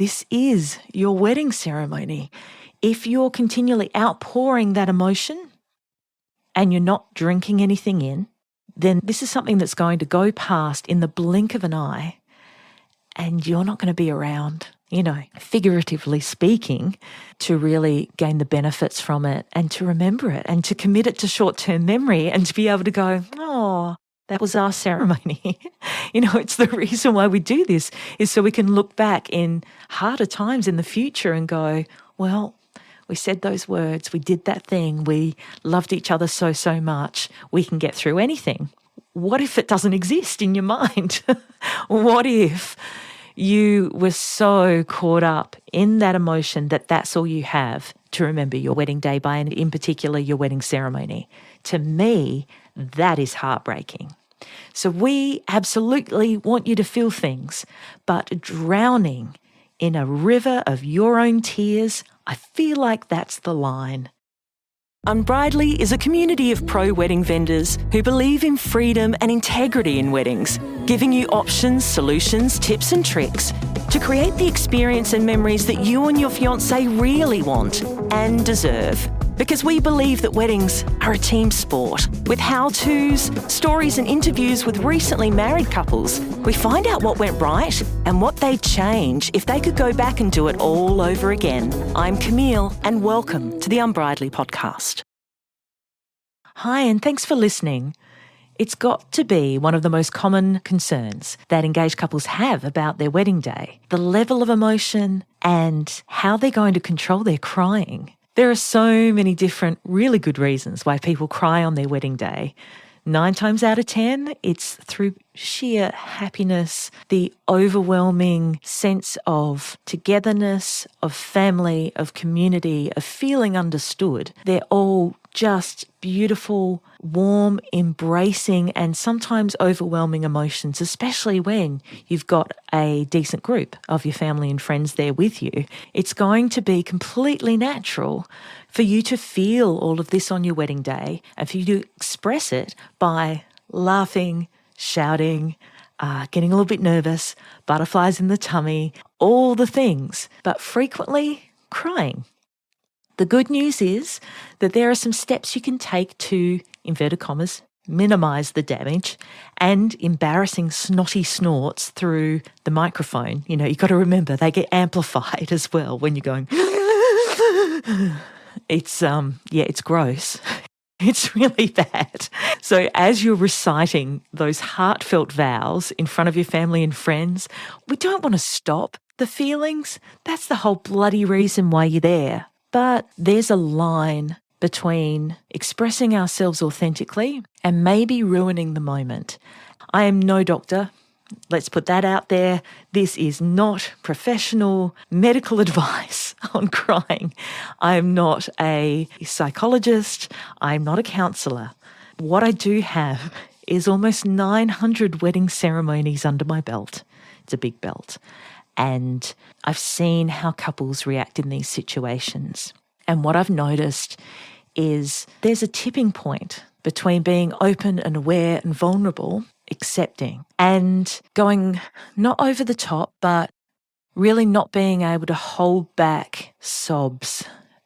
This is your wedding ceremony. If you're continually outpouring that emotion and you're not drinking anything in, then this is something that's going to go past in the blink of an eye and you're not going to be around, figuratively speaking, to really gain the benefits from it and to remember it and to commit it to short-term memory and to be able to go, oh, that was our ceremony. It's the reason why we do this is so we can look back in harder times in the future and go, well, we said those words, we did that thing, we loved each other so, so much, we can get through anything. What if it doesn't exist in your mind? What if you were so caught up in that emotion that that's all you have to remember your wedding day by, and in particular your wedding ceremony? To me, that is heartbreaking. So we absolutely want you to feel things, but drowning in a river of your own tears, I feel like that's the line. Unbridely is a community of pro-wedding vendors who believe in freedom and integrity in weddings, giving you options, solutions, tips and tricks to create the experience and memories that you and your fiancé really want and deserve. Because we believe that weddings are a team sport. With how-tos, stories and interviews with recently married couples, we find out what went right and what they'd change if they could go back and do it all over again. I'm Camille and welcome to the Unbridely podcast. Hi, and thanks for listening. It's got to be one of the most common concerns that engaged couples have about their wedding day, the level of emotion and how they're going to control their crying. There are so many different really good reasons why people cry on their wedding day. 9 times out of 10, it's through sheer happiness, the overwhelming sense of togetherness, of family, of community, of feeling understood. They're all just beautiful, warm, embracing, and sometimes overwhelming emotions, especially when you've got a decent group of your family and friends there with you. It's going to be completely natural for you to feel all of this on your wedding day and for you to express it by laughing, shouting, getting a little bit nervous, butterflies in the tummy, all the things, but frequently crying. The good news is that there are some steps you can take to, inverted commas, minimise the damage and embarrassing snotty snorts through the microphone. You've got to remember they get amplified as well when you're going, it's gross. It's really bad. So as you're reciting those heartfelt vows in front of your family and friends, we don't want to stop the feelings. That's the whole bloody reason why you're there. But there's a line between expressing ourselves authentically and maybe ruining the moment. I am no doctor. Let's put that out there. This is not professional medical advice on crying. I'm not a psychologist. I'm not a counsellor. What I do have is almost 900 wedding ceremonies under my belt. It's a big belt. And I've seen how couples react in these situations. And what I've noticed is there's a tipping point between being open and aware and vulnerable, accepting, and going not over the top, but really not being able to hold back sobs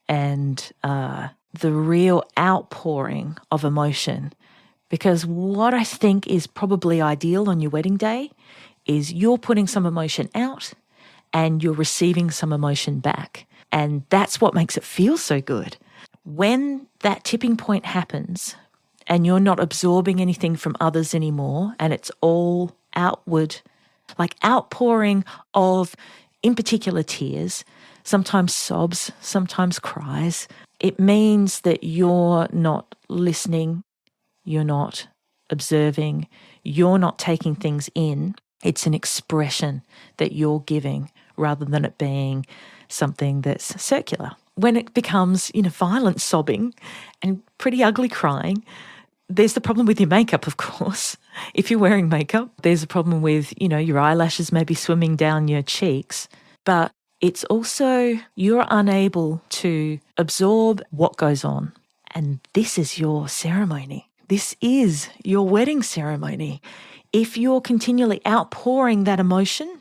and the real outpouring of emotion. Because what I think is probably ideal on your wedding day is you're putting some emotion out and you're receiving some emotion back. And that's what makes it feel so good. When that tipping point happens and you're not absorbing anything from others anymore and it's all outward, like outpouring of, in particular, tears, sometimes sobs, sometimes cries, it means that you're not listening, you're not observing, you're not taking things in. It's an expression that you're giving rather than it being something that's circular. When it becomes, violent sobbing and pretty ugly crying, there's the problem with your makeup, of course. If you're wearing makeup, there's a problem with, your eyelashes maybe swimming down your cheeks. But it's also you're unable to absorb what goes on. And this is your ceremony. This is your wedding ceremony. If you're continually outpouring that emotion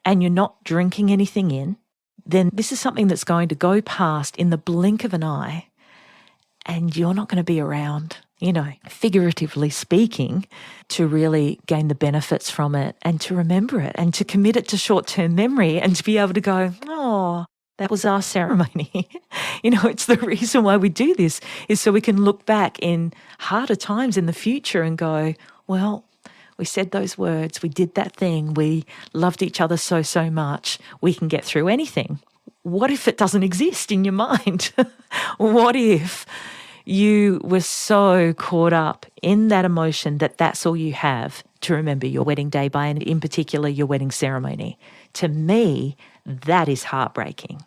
and you're not drinking anything in, then this is something that's going to go past in the blink of an eye, and you're not going to be around, figuratively speaking, to really gain the benefits from it and to remember it and to commit it to short-term memory and to be able to go, oh, that was our ceremony. It's the reason why we do this is so we can look back in harder times in the future and go, well, we said those words, we did that thing, we loved each other so, so much, we can get through anything. What if it doesn't exist in your mind? What if you were so caught up in that emotion that that's all you have to remember your wedding day by, and in particular your wedding ceremony? To me, that is heartbreaking.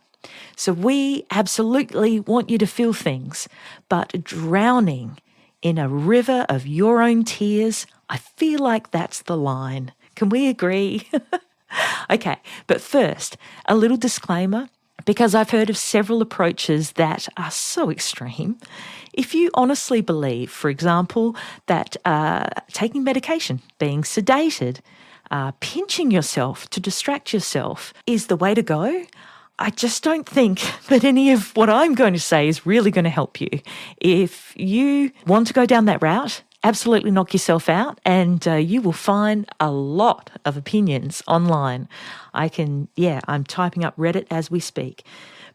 So we absolutely want you to feel things, but drowning in a river of your own tears, I feel like that's the line. Can we agree? Okay, but first, a little disclaimer, because I've heard of several approaches that are so extreme. If you honestly believe, for example, that taking medication, being sedated, pinching yourself to distract yourself is the way to go, I just don't think that any of what I'm going to say is really going to help you. If you want to go down that route, absolutely knock yourself out, and you will find a lot of opinions online. I'm typing up Reddit as we speak.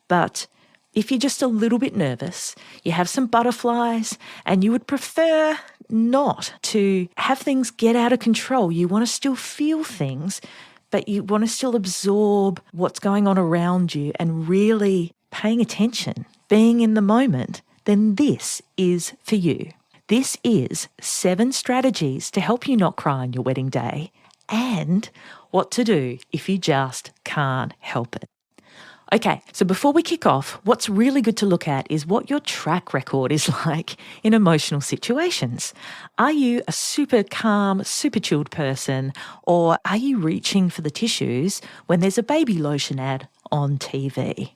But if you're just a little bit nervous, you have some butterflies, and you would prefer not to have things get out of control, you want to still feel things, but you want to still absorb what's going on around you and really paying attention, being in the moment, then this is for you. This is 7 strategies to help you not cry on your wedding day and what to do if you just can't help it. Okay, so before we kick off, what's really good to look at is what your track record is like in emotional situations. Are you a super calm, super chilled person, or are you reaching for the tissues when there's a baby lotion ad on TV?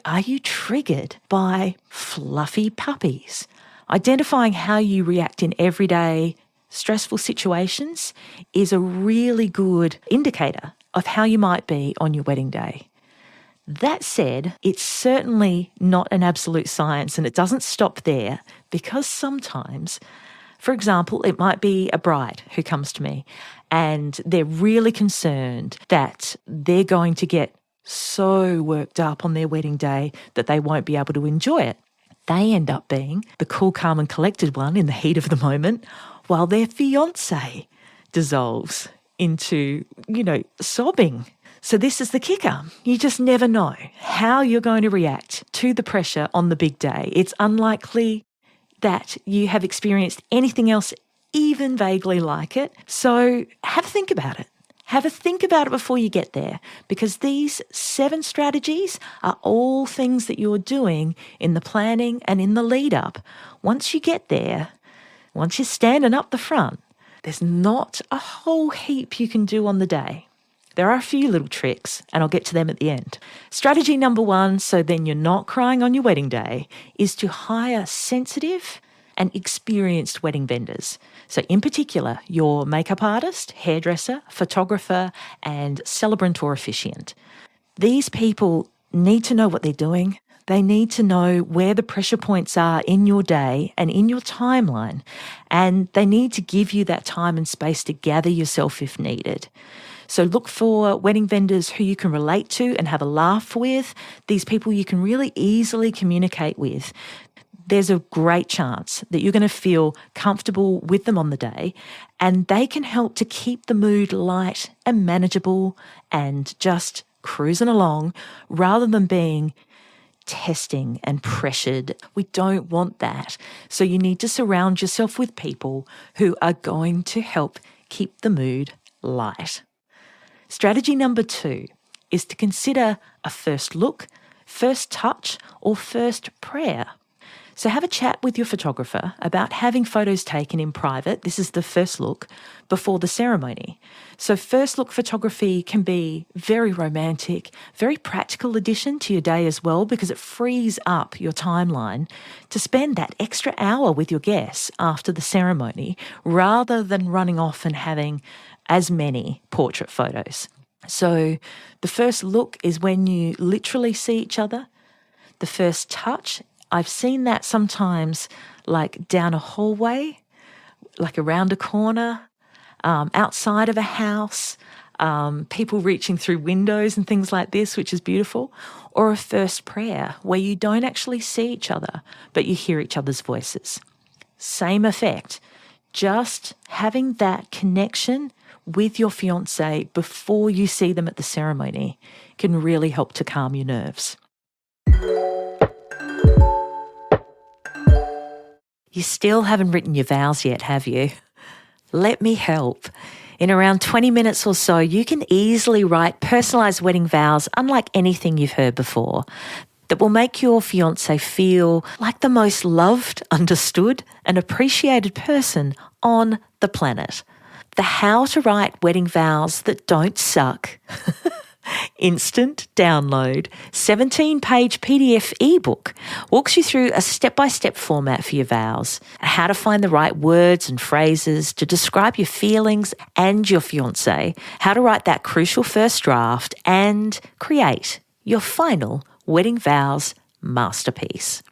Are you triggered by fluffy puppies? Identifying how you react in everyday stressful situations is a really good indicator of how you might be on your wedding day. That said, it's certainly not an absolute science, and it doesn't stop there, because sometimes, for example, it might be a bride who comes to me and they're really concerned that they're going to get so worked up on their wedding day that they won't be able to enjoy it. They end up being the cool, calm and collected one in the heat of the moment, while their fiancé dissolves into, sobbing. So this is the kicker. You just never know how you're going to react to the pressure on the big day. It's unlikely that you have experienced anything else even vaguely like it. So have a think about it. Have a think about it before you get there, because these 7 strategies are all things that you're doing in the planning and in the lead up. Once you get there, once you're standing up the front, there's not a whole heap you can do on the day. There are a few little tricks, and I'll get to them at the end. Strategy number 1, so then you're not crying on your wedding day, is to hire sensitive and experienced wedding vendors. So in particular, your makeup artist, hairdresser, photographer, and celebrant or officiant. These people need to know what they're doing. They need to know where the pressure points are in your day and in your timeline, and they need to give you that time and space to gather yourself if needed. So look for wedding vendors who you can relate to and have a laugh with, these people you can really easily communicate with. There's a great chance that you're going to feel comfortable with them on the day, and they can help to keep the mood light and manageable and just cruising along rather than being testing and pressured. We don't want that. So you need to surround yourself with people who are going to help keep the mood light. Strategy number 2 is to consider a first look, first touch, or first prayer. So have a chat with your photographer about having photos taken in private, this is the first look, before the ceremony. So first look photography can be very romantic, very practical addition to your day as well, because it frees up your timeline to spend that extra hour with your guests after the ceremony, rather than running off and having as many portrait photos. So the first look is when you literally see each other. The first touch, I've seen that sometimes like down a hallway, like around a corner, outside of a house, people reaching through windows and things like this, which is beautiful. Or a first prayer where you don't actually see each other, but you hear each other's voices. Same effect. Just having that connection with your fiancé before you see them at the ceremony can really help to calm your nerves. You still haven't written your vows yet, have you? Let me help. In around 20 minutes or so, you can easily write personalised wedding vows unlike anything you've heard before that will make your fiancé feel like the most loved, understood and appreciated person on the planet. The How to Write Wedding Vows That Don't Suck instant download 17-page PDF ebook walks you through a step-by-step format for your vows, how to find the right words and phrases to describe your feelings and your fiancé, how to write that crucial first draft, and create your final wedding vows masterpiece.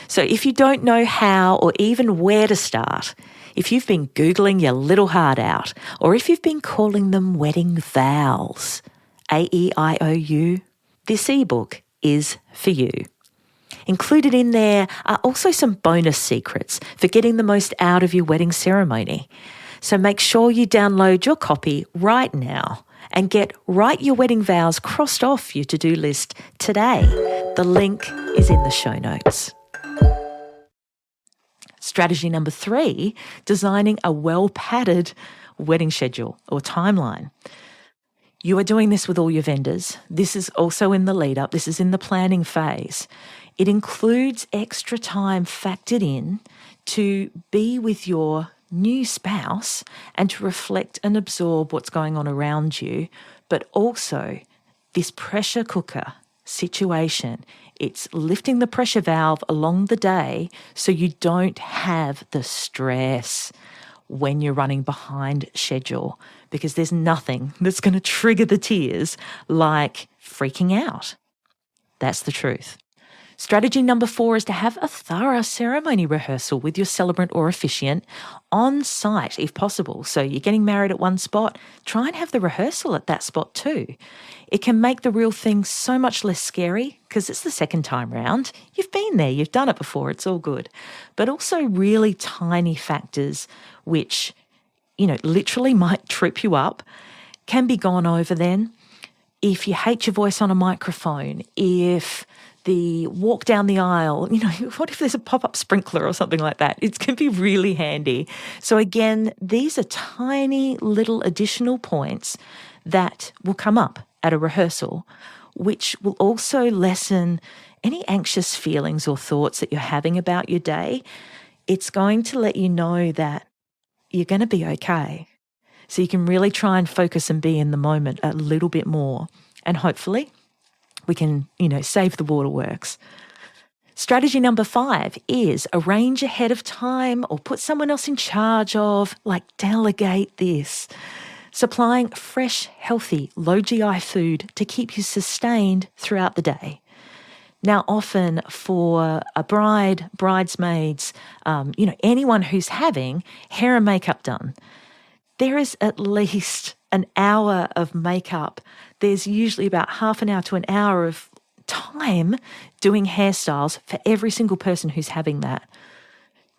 So if you don't know how or even where to start, if you've been Googling your little heart out, or if you've been calling them wedding vows, AEIOU, this ebook is for you. Included in there are also some bonus secrets for getting the most out of your wedding ceremony. So make sure you download your copy right now and get Write Your Wedding Vows crossed off your to-do list today. The link is in the show notes. Strategy number 3, designing a well-padded wedding schedule or timeline. You are doing this with all your vendors. This is also in the lead up. This is in the planning phase. It includes extra time factored in to be with your new spouse and to reflect and absorb what's going on around you, but also this pressure cooker situation. It's lifting the pressure valve along the day so you don't have the stress when you're running behind schedule, because there's nothing that's going to trigger the tears like freaking out. That's the truth. Strategy number 4 is to have a thorough ceremony rehearsal with your celebrant or officiant on site if possible. So you're getting married at one spot, try and have the rehearsal at that spot too. It can make the real thing so much less scary because it's the second time round. You've been there, you've done it before, it's all good. But also really tiny factors which, literally might trip you up can be gone over then. If you hate your voice on a microphone, if the walk down the aisle, what if there's a pop-up sprinkler or something like that? It can be really handy. So again, these are tiny little additional points that will come up at a rehearsal, which will also lessen any anxious feelings or thoughts that you're having about your day. It's going to let you know that you're going to be okay. So you can really try and focus and be in the moment a little bit more. And hopefully we can, save the waterworks. Strategy number 5 is arrange ahead of time or put someone else in charge of, delegate this. Supplying fresh, healthy, low GI food to keep you sustained throughout the day. Now, often for a bride, bridesmaids, anyone who's having hair and makeup done, there is at least an hour of makeup. There's usually about half an hour to an hour of time doing hairstyles for every single person who's having that.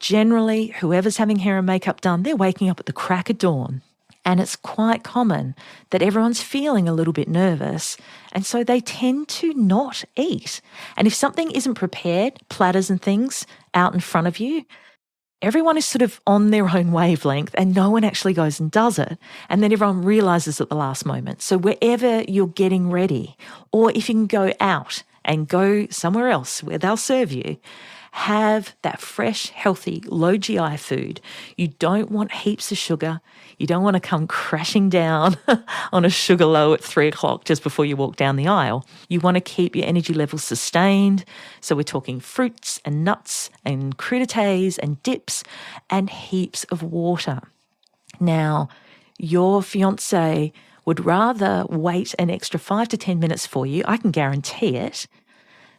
Generally, whoever's having hair and makeup done, they're waking up at the crack of dawn. And it's quite common that everyone's feeling a little bit nervous, and so they tend to not eat. And if something isn't prepared, platters and things out in front of you, everyone is sort of on their own wavelength and no one actually goes and does it. And then everyone realises at the last moment. So wherever you're getting ready, or if you can go out and go somewhere else where they'll serve you, have that fresh, healthy, low GI food. You don't want heaps of sugar. You don't want to come crashing down on a sugar low at 3 o'clock just before you walk down the aisle. You want to keep your energy levels sustained. So we're talking fruits and nuts and crudités and dips and heaps of water. Now, your fiancé would rather wait an extra 5 to 10 minutes for you, I can guarantee it,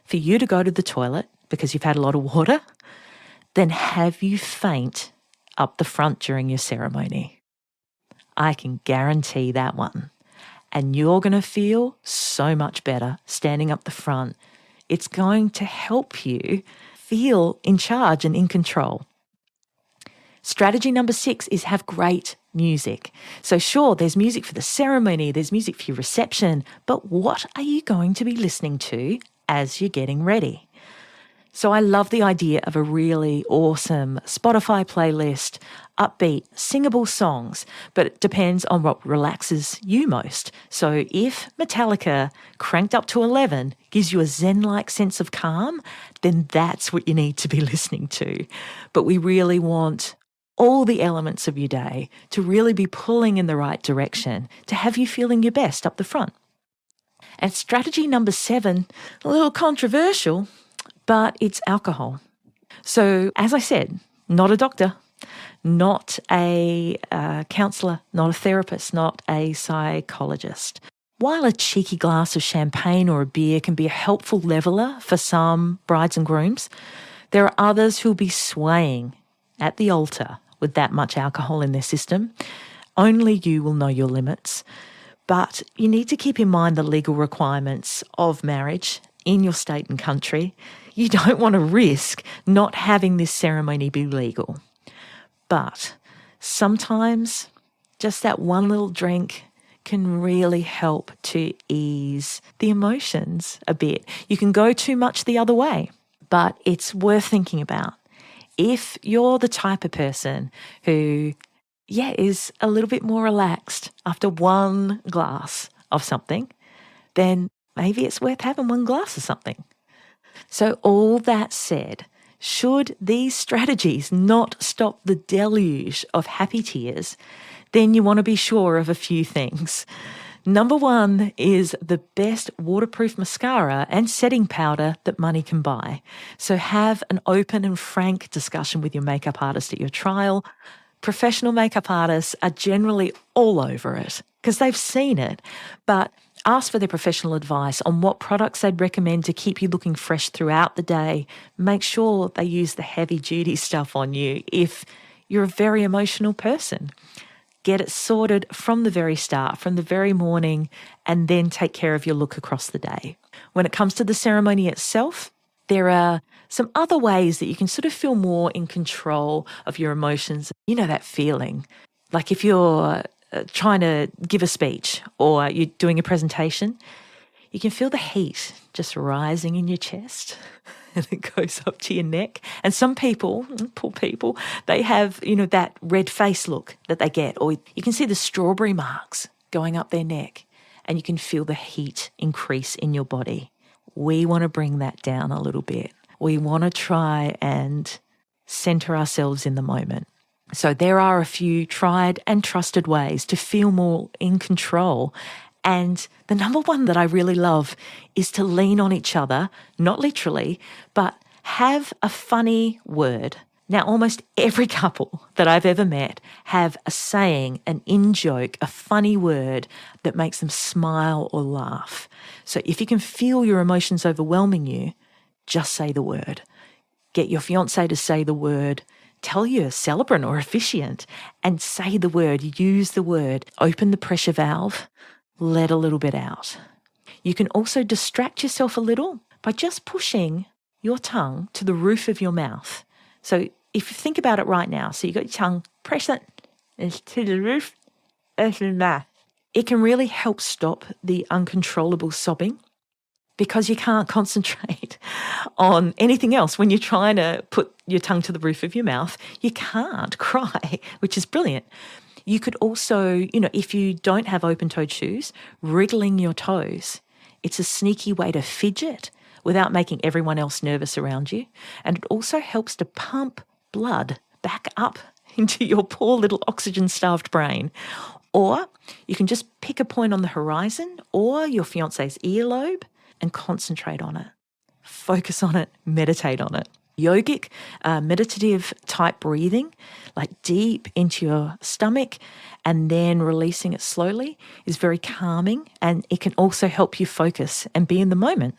for you to go to the toilet because you've had a lot of water, than have you faint up the front during your ceremony. I can guarantee that one. And you're going to feel so much better standing up the front. It's going to help you feel in charge and in control. Strategy number 6 is have great music. So sure, there's music for the ceremony, there's music for your reception, but what are you going to be listening to as you're getting ready? So I love the idea of a really awesome Spotify playlist, upbeat, singable songs, but it depends on what relaxes you most. So if Metallica cranked up to 11 gives you a zen-like sense of calm, then that's what you need to be listening to. But we really want all the elements of your day to really be pulling in the right direction to have you feeling your best up the front. And strategy number 7, a little controversial, but it's alcohol. So as I said, not a doctor, not a counsellor, not a therapist, not a psychologist. While a cheeky glass of champagne or a beer can be a helpful leveller for some brides and grooms, there are others who'll be swaying at the altar with that much alcohol in their system. Only you will know your limits. But you need to keep in mind the legal requirements of marriage in your state and country. You don't want to risk not having this ceremony be legal. But sometimes just that one little drink can really help to ease the emotions a bit. You can go too much the other way, but it's worth thinking about. If you're the type of person who, is a little bit more relaxed after one glass of something, then maybe it's worth having one glass of something. So all that said, should these strategies not stop the deluge of happy tears, then you want to be sure of a few things. Number 1 is the best waterproof mascara and setting powder that money can buy. So have an open and frank discussion with your makeup artist at your trial. Professional makeup artists are generally all over it because they've seen it, but ask for their professional advice on what products they'd recommend to keep you looking fresh throughout the day. Make sure they use the heavy-duty stuff on you if you're a very emotional person. Get it sorted from the very start, from the very morning, and then take care of your look across the day. When it comes to the ceremony itself, there are some other ways that you can sort of feel more in control of your emotions. You know that feeling, like if you're trying to give a speech or you're doing a presentation, you can feel the heat just rising in your chest and it goes up to your neck. And some people, poor people, they have, that red face look that they get, or you can see the strawberry marks going up their neck and you can feel the heat increase in your body. We want to bring that down a little bit. We want to try and center ourselves in the moment. So there are a few tried and trusted ways to feel more in control. And the number one that I really love is to lean on each other, not literally, but have a funny word. Now, almost every couple that I've ever met have a saying, an in-joke, a funny word that makes them smile or laugh. So if you can feel your emotions overwhelming you, just say the word. Get your fiancé to say the word. Tell your celebrant or officiant and say the word, use the word, open the pressure valve, let a little bit out. You can also distract yourself a little by just pushing your tongue to the roof of your mouth. So if you think about it right now, so you got your tongue, press it to the roof of your mouth. It can really help stop the uncontrollable sobbing because you can't concentrate on anything else. When you're trying to put your tongue to the roof of your mouth, you can't cry, which is brilliant. You could also, if you don't have open-toed shoes, wriggling your toes. It's a sneaky way to fidget without making everyone else nervous around you. And it also helps to pump blood back up into your poor little oxygen-starved brain. Or you can just pick a point on the horizon or your fiancé's earlobe and concentrate on it. Focus on it, meditate on it. Yogic, meditative type breathing, like deep into your stomach and then releasing it slowly, is very calming, and it can also help you focus and be in the moment.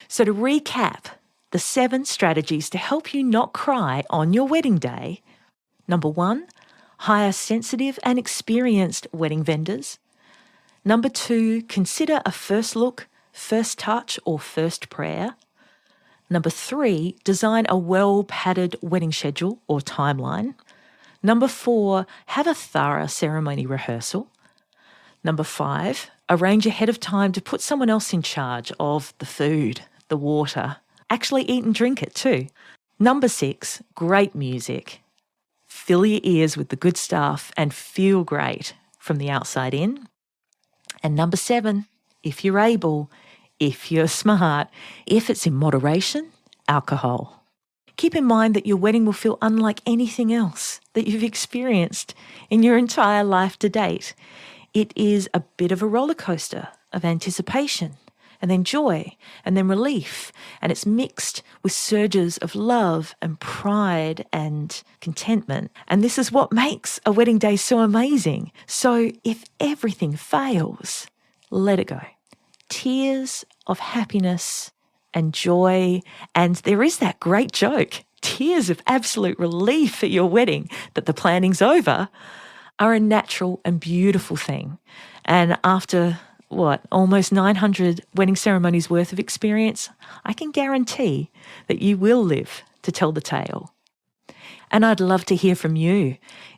So to recap, the 7 strategies to help you not cry on your wedding day. Number 1, hire sensitive and experienced wedding vendors. Number 2, consider a first look, first touch, or first prayer. Number 3, design a well-padded wedding schedule or timeline. Number 4, have a thorough ceremony rehearsal. Number 5, arrange ahead of time to put someone else in charge of the food, the water. Actually eat and drink it too. Number 6, great music. Fill your ears with the good stuff and feel great from the outside in. And number 7, if you're able, if you're smart, if it's in moderation, alcohol. Keep in mind that your wedding will feel unlike anything else that you've experienced in your entire life to date. It is a bit of a roller coaster of anticipation and then joy and then relief, and it's mixed with surges of love and pride and contentment. And this is what makes a wedding day so amazing. So if everything fails, let it go. Tears of happiness and joy, and there is that great joke, tears of absolute relief at your wedding that the planning's over, are a natural and beautiful thing. And after, almost 900 wedding ceremonies worth of experience, I can guarantee that you will live to tell the tale. And I'd love to hear from you.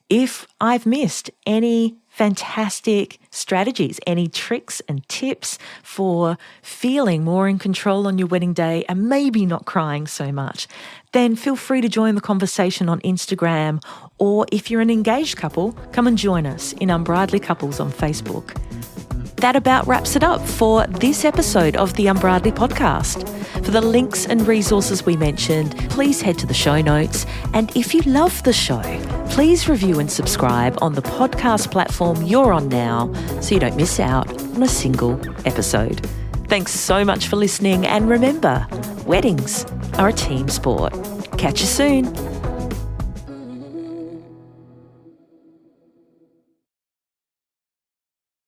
If I've missed any fantastic strategies, any tricks and tips for feeling more in control on your wedding day and maybe not crying so much, then feel free to join the conversation on Instagram, or if you're an engaged couple, come and join us in Unbridely Couples on Facebook. That about wraps it up for this episode of the Unbridely podcast. For the links and resources we mentioned, please head to the show notes. And if you love the show, please review and subscribe on the podcast platform you're on now so you don't miss out on a single episode. Thanks so much for listening. And remember, weddings are a team sport. Catch you soon.